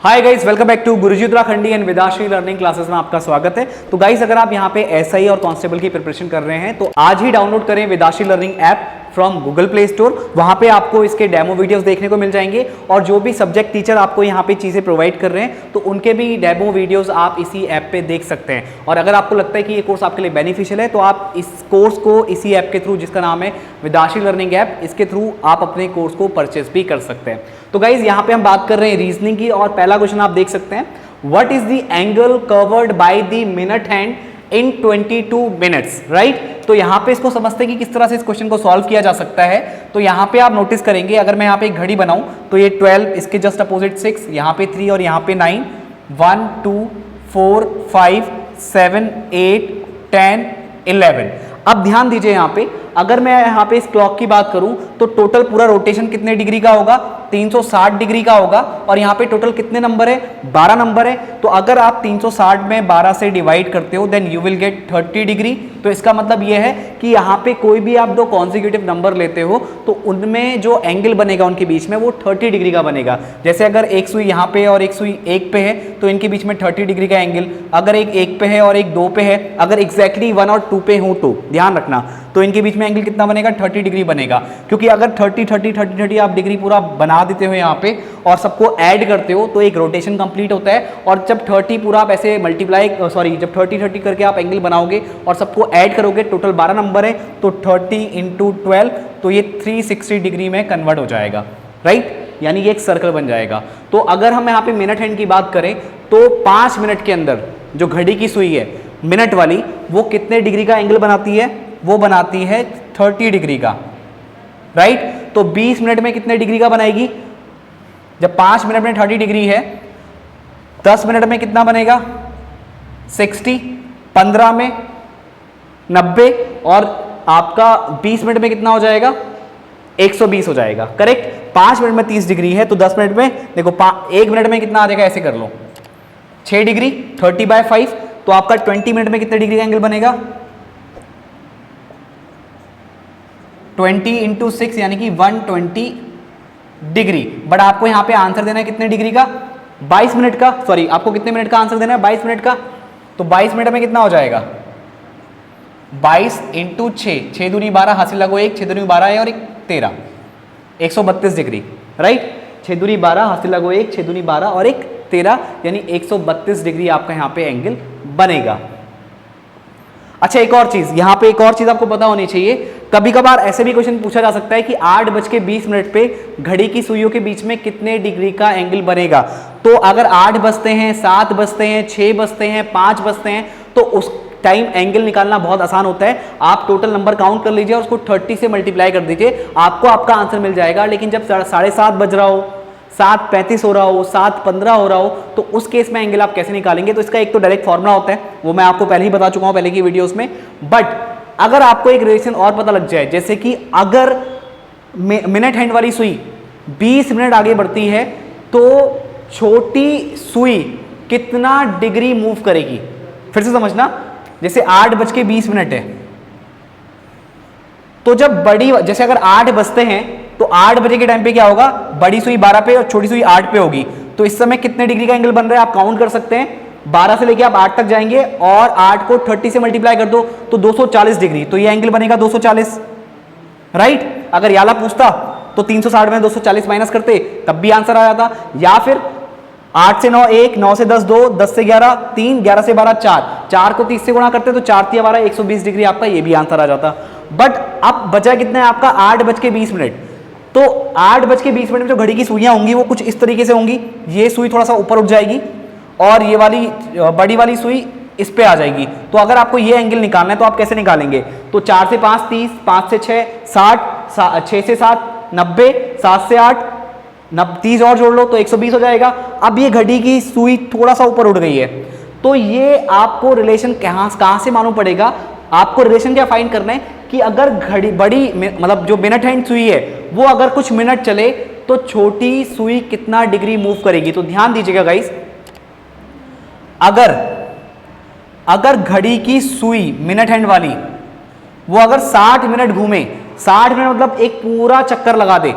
Hi guys, welcome back to Guruji Uttarakhandi and Vedashree learning classes में आपका स्वागत है। तो गाइस, अगर आप यहाँ पे एसआई और कांस्टेबल की प्रिपरेशन कर रहे हैं तो आज ही डाउनलोड करें Vedashree learning app from Google Play Store. वहाँ पे आपको इसके डेमो वीडियोस देखने को मिल जाएंगे और जो भी सब्जेक्ट टीचर आपको यहाँ पे चीज़ें प्रोवाइड कर रहे हैं तो उनके भी डेमो वीडियोस आप इसी ऐप पे देख सकते हैं। और अगर आपको लगता है कि ये कोर्स आपके लिए बेनिफिशियल है तो आप इस कोर्स को इसी ऐप के थ्रू, जिसका नाम है वेदाश्री लर्निंग ऐप, इसके थ्रू आप अपने कोर्स को परचेज भी कर सकते हैं। तो गाइज, यहाँ पे हम बात कर रहे हैं रीजनिंग की और पहला क्वेश्चन आप देख सकते हैं, what is the angle covered by the minute hand in 22 minutes, right. तो यहाँ पे इसको समझते हैं कि किस तरह से इस क्वेश्चन को सॉल्व किया जा सकता है। तो यहाँ पे आप नोटिस करेंगे, अगर मैं यहाँ पे एक घड़ी बनाऊं तो ये 12, इसके जस्ट अपोजिट 6, यहाँ पे 3 और यहाँ पे 9, 1 2 4 5 7 8 10 11। अब ध्यान दीजिए, यहाँ पे अगर मैं यहाँ पे इस क्लॉक की बात करूं तो टोटल पूरा रोटेशन कितने डिग्री का होगा, 360 डिग्री का होगा। और यहाँ पे टोटल कितने नंबर है, 12 नंबर है। तो अगर आप 360 में 12 से डिवाइड करते हो then you will get 30 degree. तो इसका मतलब ये है कि यहाँ पे कोई भी आप दो कॉन्जिक्यूटिव नंबर लेते हो तो उनमें जो एंगल बनेगा उनके बीच में वो 30 डिग्री का बनेगा। जैसे अगर एक सुई यहाँ पे और एक सुई 1 पे है तो इनके बीच में 30 डिग्री का एंगल, अगर एक 1 पे है और एक 2 पे है, अगर एग्जैक्टली 1 और 2 पे हो तो ध्यान रखना, तो इनके बीच में एंगल कितना बनेगा, 30 डिग्री बनेगा। क्योंकि अगर 30 आप डिग्री पूरा बना देते हो यहाँ पे और सबको ऐड करते हो तो एक रोटेशन कंप्लीट होता है। और जब 30 पूरा आप ऐसे जब 30 करके आप एंगल बनाओगे और सबको ऐड करोगे, टोटल 12 नंबर है तो 30 × 12, तो ये 360 डिग्री में कन्वर्ट हो जाएगा, राइट। यानी ये एक सर्कल बन जाएगा। तो अगर हम यहाँ पे मिनट हैंड की बात करें तो 5 मिनट के अंदर जो घड़ी की सुई है मिनट वाली, वो कितने डिग्री का एंगल बनाती है, वो बनाती है 30 डिग्री का, राइट। तो 20 मिनट में कितने डिग्री का बनाएगी, जब 5 मिनट में 30 डिग्री है, 10 मिनट में कितना बनेगा 60, 15 में 90 और आपका 20 मिनट में कितना हो जाएगा 120 हो जाएगा, करेक्ट। 5 मिनट में 30 डिग्री है तो 10 मिनट में देखो 1 मिनट में कितना आ जाएगा, ऐसे कर लो 6 डिग्री, 30/5, तो आपका 20 मिनट में कितने डिग्री का एंगल बनेगा, 20 × 6 यानी कि 120 डिग्री। बट आपको यहाँ पे आंसर देना है कितने डिग्री का, 22 मिनट का, सॉरी आपको कितने मिनट का आंसर देना है, 22 मिनट का। तो 22 मिनट में कितना हो जाएगा, 22 × 6, 6 दूनी 12, हासिल लगो 1, 6 दूनी 12 है और 1 13, 132 डिग्री, राइट। 6 दूनी 12, हासिल लगो 1, 6 दूनी 12 और 1 13, यानी 132 डिग्री आपका यहाँ पे एंगल बनेगा। अच्छा, एक और चीज यहाँ पे, एक और चीज आपको पता होनी चाहिए, कभी कभार ऐसे भी क्वेश्चन पूछा जा सकता है कि 8:20 पे घड़ी की सुइयों के बीच में कितने डिग्री का एंगल बनेगा। तो अगर 8 बजते हैं, 7 बजते हैं, 6 बजते हैं, 5 बजते हैं, तो उस टाइम एंगल निकालना बहुत आसान होता है। आप टोटल नंबर काउंट कर लीजिए और उसको 30 से मल्टीप्लाई कर दीजिए, आपको आपका आंसर मिल जाएगा। लेकिन जब 7:30 बज रहा हो, 7:35 हो रहा हो, 7:15 हो रहा हो, तो उस केस में एंगल आप कैसे निकालेंगे। तो इसका एक तो डायरेक्ट फॉर्मूला होता है, वो मैं आपको पहले ही बता चुका हूं पहले की वीडियोस में। बट अगर आपको एक रिलेशन और पता लग जाए, जैसे कि अगर मिनट हैंड वाली सुई 20 मिनट आगे बढ़ती है तो छोटी सुई कितना डिग्री मूव करेगी, फिर से समझना। जैसे 8:20 है तो जब बड़ी, जैसे अगर 8 बजते हैं तो 8 बजे के टाइम पे क्या होगा, बड़ी सुई 12 पे और छोटी सुई 8 पे होगी। तो इस समय कितने डिग्री का एंगल बन रहा है आप काउंट कर सकते हैं। 12 से लेके आप 8 तक जाएंगे और 8 को 30 से मल्टीप्लाई कर दो तो 240 डिग्री, तो ये एंगल बनेगा 240, राइट। अगर याला पूछता तो 360 में 240 माइनस करते तब भी आंसर आ जाता। या फिर 8 से 9 1, 9 से 10 2, 10 से 11 3, 11 से 12 4, 4 को 30 से गुणा करते तो 4 × 12 120 डिग्री, आपका ये भी आंसर आ जाता। बट अब बचा कितना है आपका 8:20। तो 8:20 में जो घड़ी की सुइयां होंगी वो कुछ इस तरीके से होंगी, ये सुई थोड़ा सा ऊपर उठ जाएगी और ये वाली बड़ी वाली सुई इस पे आ जाएगी। तो अगर आपको ये एंगल निकालना है तो आप कैसे निकालेंगे, तो 4 से 5 30, 5 से 6 60, 6 से 7 90, 7 से 8 30 और जोड़ लो तो 120 हो जाएगा। अब ये घड़ी की सुई थोड़ा सा ऊपर उठ गई है, तो ये आपको रिलेशन कहाँ से मालूम पड़ेगा, आपको रिलेशन क्या फाइंड करना है कि अगर घड़ी बड़ी, मतलब जो मिनट हैंड सुई है वो अगर कुछ मिनट चले तो छोटी सुई कितना डिग्री मूव करेगी। तो ध्यान दीजिएगा गाइस, अगर घड़ी की सुई मिनट हैंड वाली वो अगर 60 मिनट घूमे, 60 मिनट मतलब एक पूरा चक्कर लगा दे,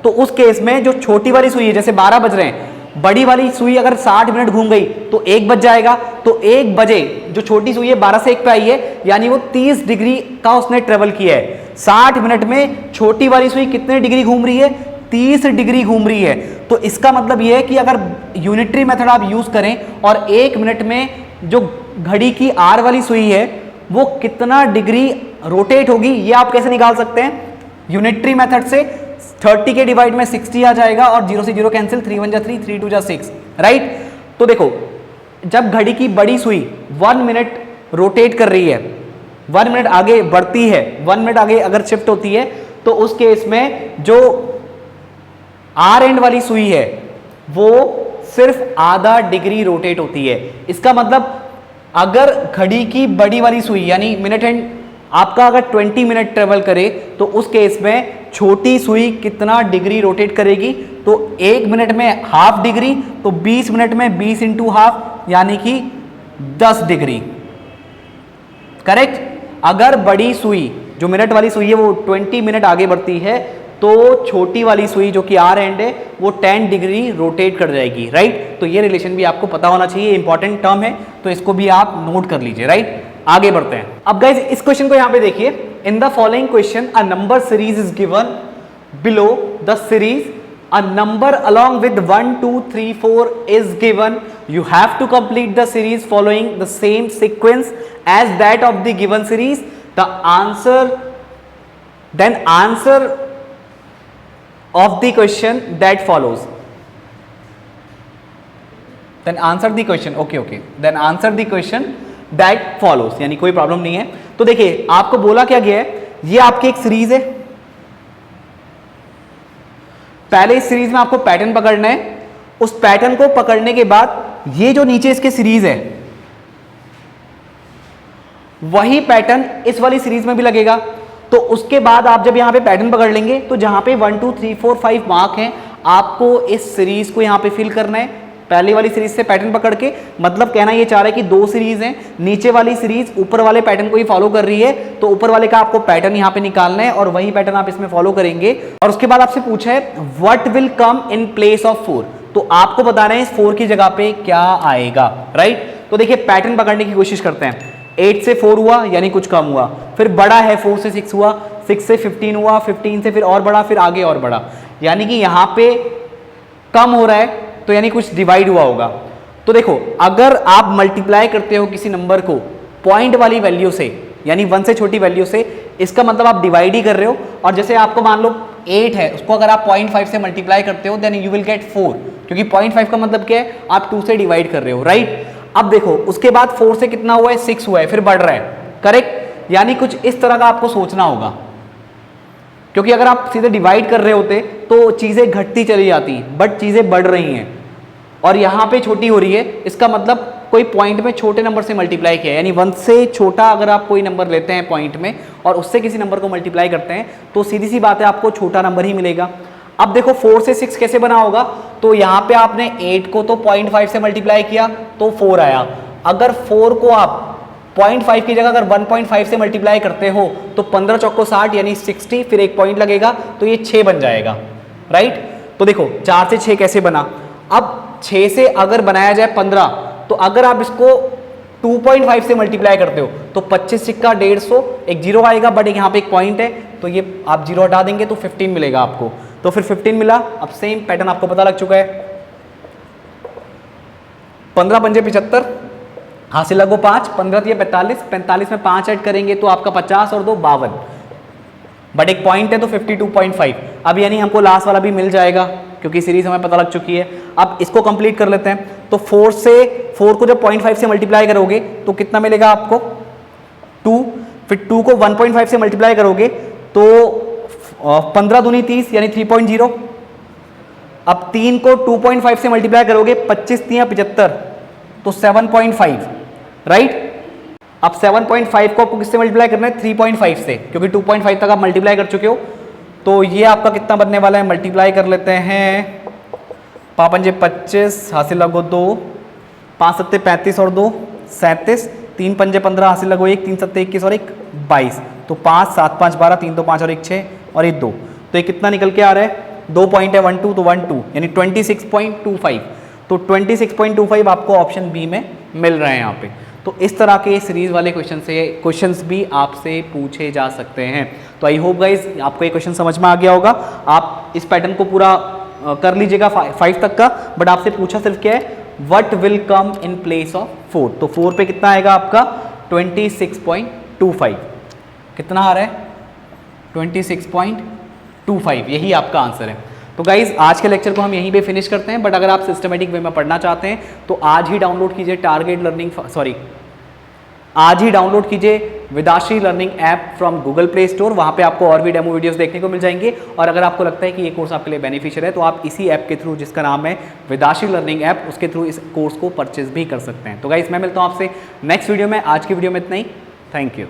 तो उस केस में जो छोटी वाली सुई है, जैसे 12 बज रहे हैं बड़ी वाली सुई अगर 60 मिनट घूम गई तो 1 बज जाएगा, तो 1 बजे जो छोटी सुई है 12 से 1 पे आई है, यानी वो 30 डिग्री का उसने ट्रेवल किया है। 60 मिनट में छोटी वाली सुई कितने डिग्री घूम रही है? 30 डिग्री घूम रही है। तो इसका मतलब ये है कि अगर यूनिटरी मेथड आप यूज करें और 1 मिनट में जो घड़ी की आर वाली सुई है वो कितना डिग्री रोटेट होगी, ये आप कैसे निकाल सकते हैं? यूनिटरी मेथड से 30 के डिवाइड में 60 आ जाएगा और 0 से 0 कैंसिल, 3 1 जा 3, 3 2 जा 6, राइट। तो देखो जब घड़ी की बड़ी सुई 1 मिनट रोटेट कर रही है, 1 मिनट आगे बढ़ती है, 1 मिनट आगे अगर शिफ्ट होती है, तो उस केस में जो आर एंड वाली सुई है वो सिर्फ आधा डिग्री रोटेट होती है। इसका मतलब अगर घड़ी की बड़ी वाली सुई यानी मिनट हैंड आपका अगर 20 मिनट ट्रेवल करे तो उस केस में छोटी सुई कितना डिग्री रोटेट करेगी? तो 1 मिनट में हाफ डिग्री, तो 20 मिनट में 20 इंटू हाफ यानी कि 10 डिग्री, करेक्ट। अगर बड़ी सुई जो मिनट वाली सुई है वो 20 मिनट आगे बढ़ती है तो छोटी वाली सुई जो कि आर एंड है वो 10 डिग्री रोटेट कर जाएगी, राइट। तो ये रिलेशन भी आपको पता होना चाहिए, इंपॉर्टेंट टर्म है, तो इसको भी आप नोट कर लीजिए, राइट। आगे बढ़ते हैं। अब गाइस इस क्वेश्चन को यहां पे देखिए, in the following question a number series is given below the series, a number along with 1 2 3 4 is given, you have to complete the series following the same sequence as that of the given series, the answer of the question that follows, then answer the question, okay, then answer the question that follows, यानी कोई problem नहीं है। तो देखिए आपको बोला क्या गया है, ये आपकी एक सीरीज है, पहले इस सीरीज में आपको पैटर्न पकड़ना है, उस पैटर्न को पकड़ने के बाद ये जो नीचे इसके सीरीज है वही पैटर्न इस वाली सीरीज में भी लगेगा। तो उसके बाद आप जब यहां पे पैटर्न पकड़ लेंगे तो जहां पे 1 2 3 4 5 मार्क हैं आपको इस सीरीज को यहां पे फिल करना है, पहले वाली सीरीज से पैटर्न पकड़ के। मतलब कहना ये चाह रहा है कि 2 सीरीज हैं, नीचे वाली सीरीज ऊपर वाले पैटर्न को ही फॉलो कर रही है, तो ऊपर वाले का आपको पैटर्न यहां पे निकालना है और वही पैटर्न आप इसमें फॉलो करेंगे। और उसके बाद आपसे पूछा है what will come in place of 4, तो आपको बताना है इस 4 की जगह पे क्या आएगा, राइट। तो देखिए पैटर्न पकड़ने की कोशिश करते हैं। 8 से 4 हुआ यानी कुछ कम हुआ, फिर बड़ा है 4 से 6 हुआ, 6 से 15 हुआ, 15 से फिर और बड़ा, फिर आगे और बड़ा, यानी कि यहां पे कम हो रहा है तो यानी कुछ डिवाइड हुआ होगा। तो देखो अगर आप मल्टीप्लाई करते हो किसी नंबर को पॉइंट वाली वैल्यू से यानी 1 से छोटी वैल्यू से, इसका मतलब आप डिवाइड ही कर रहे हो। और जैसे आपको मान लो 8 है, उसको अगर आप 0.5 से मल्टीप्लाई करते हो देन यू विल गेट 4, क्योंकि 0.5 का मतलब क्या है, आप 2 से डिवाइड कर रहे हो, राइट। अब देखो उसके बाद 4 से कितना हुआ है, 6 हुआ है, फिर बढ़ रहा है, करेक्ट। यानी कुछ इस तरह का आपको सोचना होगा, क्योंकि अगर आप सीधे डिवाइड कर रहे होते तो चीजें घटती चली जाती, बट चीजें बढ़ रही हैं और यहाँ पे छोटी हो रही है। इसका मतलब कोई पॉइंट में छोटे नंबर से मल्टीप्लाई किया, यानी 1 से छोटा अगर आप कोई नंबर लेते हैं पॉइंट में और उससे किसी नंबर को मल्टीप्लाई करते हैं तो सीधी सी बात है आपको छोटा नंबर ही मिलेगा। अब देखो 4 से 6 कैसे बना होगा, तो यहाँ पे आपने 8 को तो 0.5 से मल्टीप्लाई किया तो 4 आया। अगर 4 को आप 0.5 की जगह अगर 1.5 से मल्टीप्लाई करते हो तो 15 चौको 60 यानी 60, फिर एक पॉइंट लगेगा तो ये 6 बन जाएगा, राइट। तो देखो 4 से 6 कैसे बना, अब 6 से अगर बनाया जाए 15, तो अगर आप इसको 2.5 से मल्टीप्लाई करते हो तो 25 सिक्का 150, एक जीरो आएगा बट यहाँ पे एक पॉइंट है तो ये आप जीरो हटा देंगे तो 15 मिलेगा आपको, तो फिर 15 मिला। अब सेम पैटर्न आपको पता लग चुका है, 15 पंजे 75, हासिल लगो 5, 15 दिए 45, 45 में 5 ऐड करेंगे तो आपका 50 और 2 52, बट एक पॉइंट है तो 52.5। अब यानी हमको लास्ट वाला भी मिल जाएगा क्योंकि सीरीज हमें पता लग चुकी है। अब इसको कंप्लीट कर लेते हैं, तो 4 को जब 0.5 से मल्टीप्लाई करोगे तो कितना मिलेगा आपको 2, फिर 2 को 1.5 से मल्टीप्लाई करोगे तो 15 दूनी 30 यानी 3.0। अब 3 को 2.5 से मल्टीप्लाई करोगे 25 3 75 तो 7.5, राइट। अब 7.5 को आपको किससे मल्टीप्लाई करना है, 3.5 से, क्योंकि 2.5 तक आप मल्टीप्लाई कर चुके हो। तो ये आपका कितना बनने वाला है, मल्टीप्लाई कर लेते हैं, 5 पंजे 25, हासिल लगो 2, 5 सत्ते 35 और 2 37, 3 पंजे 15, हासिल लगो 1, 3 सत्ते 21 और 1 22, तो 5 7 5 12, 3 2 5 और 1 6 और 1 2, तो ये कितना निकल के आ रहा है, 2 पॉइंट है 1 2 तो 1 2 यानी 26.25। तो 26.25 आपको ऑप्शन बी में मिल रहे हैं यहाँ पे। तो इस तरह के सीरीज वाले क्वेश्चंस भी आपसे पूछे जा सकते हैं। तो आई होप गाइज आपको ये क्वेश्चन समझ में आ गया होगा। आप इस पैटर्न को पूरा कर लीजिएगा 5 तक का, बट आपसे पूछा सिर्फ क्या है, what will come in place of 4। तो 4 पे कितना आएगा आपका 26.25, कितना आ रहा है 26.25, यही आपका आंसर है। तो गाइज आज के लेक्चर को हम यहीं पे फिनिश करते हैं, बट अगर आप सिस्टमेटिक वे में पढ़ना चाहते हैं तो आज ही डाउनलोड कीजिए आज ही डाउनलोड कीजिए Vidashree learning app from Google Play Store. वहां पे आपको और भी डेमो वीडियोस देखने को मिल जाएंगे। और अगर आपको लगता है कि ये कोर्स आपके लिए बेनिफिशियल है तो आप इसी ऐप के थ्रू, जिसका नाम है विदाश्री लर्निंग ऐप, उसके थ्रू इस कोर्स को परचेज भी कर सकते हैं। तो गाइज मैं मिलता हूं आपसे नेक्स्ट वीडियो में। आज की वीडियो में इतना ही। Thank you.